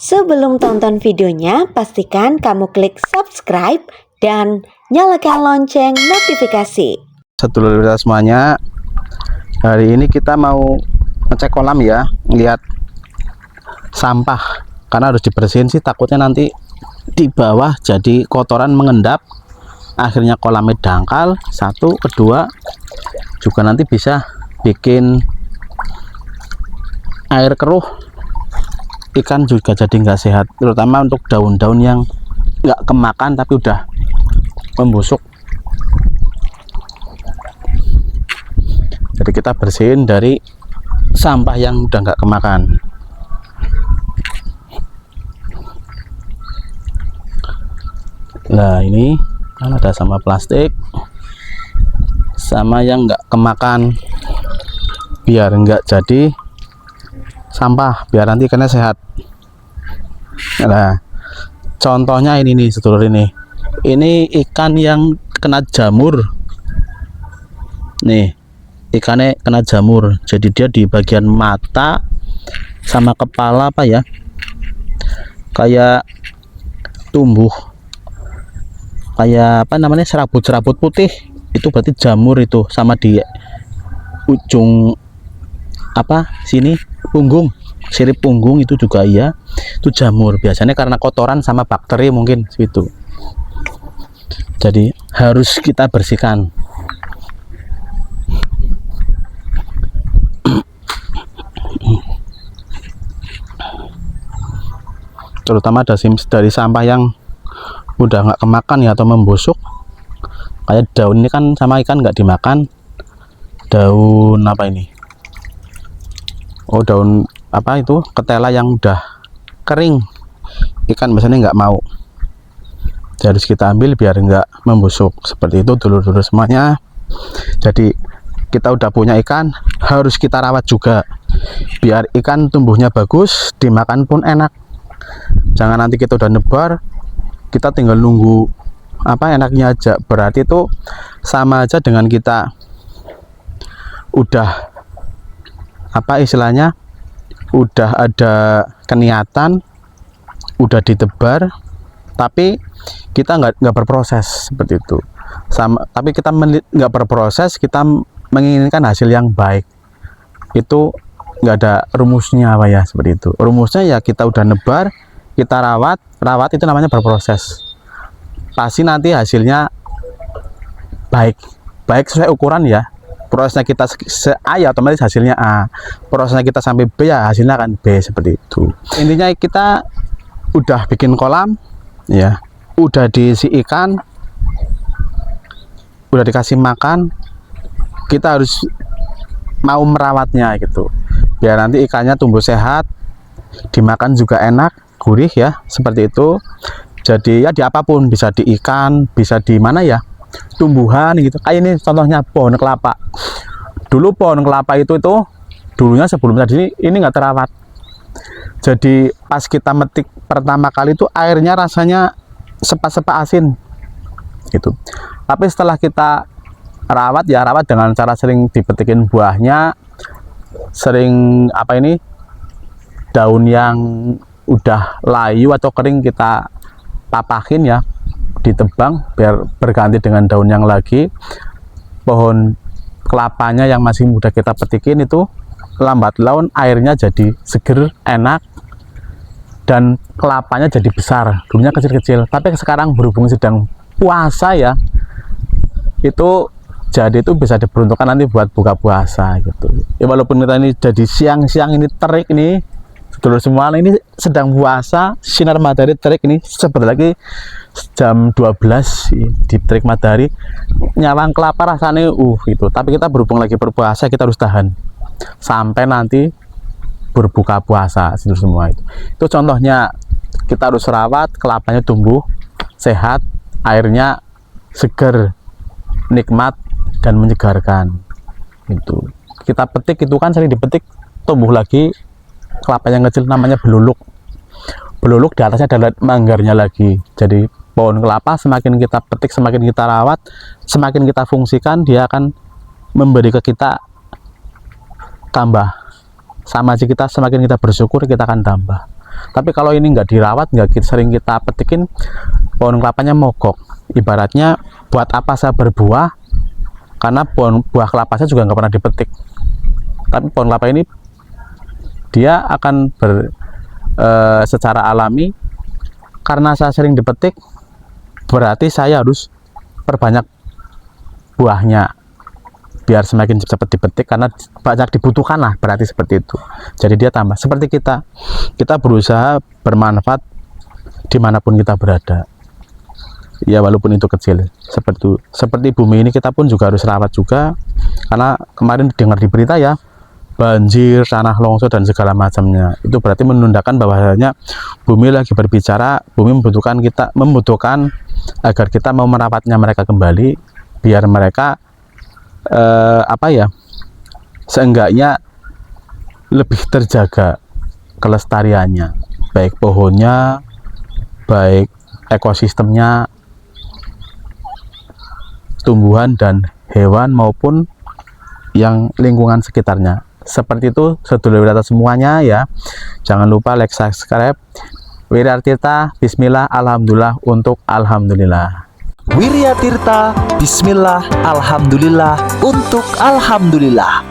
Sebelum tonton videonya, pastikan kamu klik subscribe dan nyalakan lonceng notifikasi. Sedulur kita semuanya, hari ini kita mau ngecek kolam ya, lihat sampah karena harus dibersihin sih, takutnya nanti di bawah jadi kotoran mengendap, akhirnya kolamnya dangkal. Satu, kedua juga nanti bisa bikin air keruh, ikan juga jadi nggak sehat, terutama untuk daun-daun yang nggak kemakan tapi udah membusuk. Jadi kita bersihin dari sampah yang udah nggak kemakan. Nah ini kan ada sampah plastik sama yang nggak kemakan, biar nggak jadi sampah, biar nanti ikannya sehat. Nah contohnya ini nih sedulur, ini ikan yang kena jamur nih, ikannya kena jamur, jadi dia di bagian mata sama kepala apa ya, kayak tumbuh kayak apa namanya, serabut-serabut putih, itu berarti jamur. Itu sama di ujung apa sini, punggung, sirip punggung itu juga iya, itu jamur, biasanya karena kotoran sama bakteri mungkin itu. Jadi harus kita bersihkan. Terutama dari sampah yang udah nggak kemakan ya, atau membusuk, kayak daun ini kan sama ikan nggak dimakan. Daun apa ini, oh daun apa itu, ketela yang udah kering, ikan biasanya nggak mau. Jadi harus kita ambil biar nggak membusuk. Seperti itu dulur-dulur semuanya. Jadi kita udah punya ikan, harus kita rawat juga biar ikan tumbuhnya bagus, dimakan pun enak. Jangan nanti kita udah nebar, kita tinggal nunggu apa enaknya aja. Berarti itu sama aja dengan kita udah apa istilahnya, udah ada keniatan, udah ditebar, tapi kita nggak berproses. Seperti itu. Tapi kita nggak berproses, kita menginginkan hasil yang baik, itu nggak ada rumusnya apa ya, seperti itu. Rumusnya ya kita udah nebar, kita rawat itu namanya berproses. Pasti nanti hasilnya baik sesuai ukuran ya. Prosesnya kita A ya otomatis hasilnya A, prosesnya kita sampai B ya hasilnya akan B, seperti itu. Intinya kita udah bikin kolam ya, udah diisi ikan, udah dikasih makan, kita harus mau merawatnya gitu, biar nanti ikannya tumbuh sehat, dimakan juga enak, gurih ya, seperti itu. Jadi ya di apapun, bisa di ikan, bisa di mana ya, tumbuhan gitu. Kayak ini contohnya pohon kelapa. Dulu pohon kelapa itu dulunya sebelum tadi ini nggak terawat. Jadi pas kita metik pertama kali itu airnya rasanya sepa-sepa asin gitu. Tapi setelah kita rawat ya, rawat dengan cara sering dipetikin buahnya, sering apa ini, daun yang udah layu atau kering kita papakin ya, ditebang biar berganti dengan daun yang lagi. Pohon kelapanya yang masih muda kita petikin itu lambat laun airnya jadi seger, enak, dan kelapanya jadi besar. Dulunya kecil-kecil, tapi sekarang berhubung sedang puasa ya, itu jadi itu bisa diperuntukkan nanti buat buka puasa gitu ya. Walaupun kita ini jadi siang-siang ini terik nih sedulur semua, ini sedang puasa, sinar matahari terik ini, sebentar lagi jam 12 di terik matahari, nyawang kelapa rasanya gitu. Tapi kita berhubung lagi berpuasa, kita harus tahan sampai nanti berbuka puasa sedulur semua. Itu contohnya, kita harus rawat, kelapanya tumbuh sehat, airnya seger, nikmat dan menyegarkan. Itu kita petik, itu kan sering dipetik, tumbuh lagi kelapa yang kecil namanya beluluk. Beluluk di atasnya ada manggarnya lagi. Jadi pohon kelapa semakin kita petik, semakin kita rawat, semakin kita fungsikan, dia akan memberi ke kita tambah. Sama aja, kita semakin kita bersyukur, kita akan tambah. Tapi kalau ini nggak dirawat, sering kita petikin, pohon kelapanya mogok. Ibaratnya buat apa saya berbuah, karena buah kelapa saya juga nggak pernah dipetik. Tapi pohon kelapa ini dia akan secara alami, karena saya sering dipetik, berarti saya harus perbanyak buahnya biar semakin cepat dipetik, karena banyak dibutuhkan lah, berarti seperti itu. Jadi dia tambah. Seperti kita berusaha bermanfaat dimanapun kita berada, ya walaupun itu kecil. Seperti bumi ini kita pun juga harus rawat juga, karena kemarin dengar di berita ya, banjir, tanah longsor dan segala macamnya. Itu berarti menandakan bahwasanya bumi lagi berbicara, bumi membutuhkan agar kita mau merawatnya mereka kembali, biar mereka seenggaknya lebih terjaga kelestariannya, baik pohonnya, baik ekosistemnya, tumbuhan dan hewan maupun yang lingkungan sekitarnya. Seperti itu sedulur Wirata semuanya ya. Jangan lupa like, subscribe. Wiryatirta, bismillah, alhamdulillah, untuk alhamdulillah. Wiryatirta, bismillah, alhamdulillah, untuk alhamdulillah.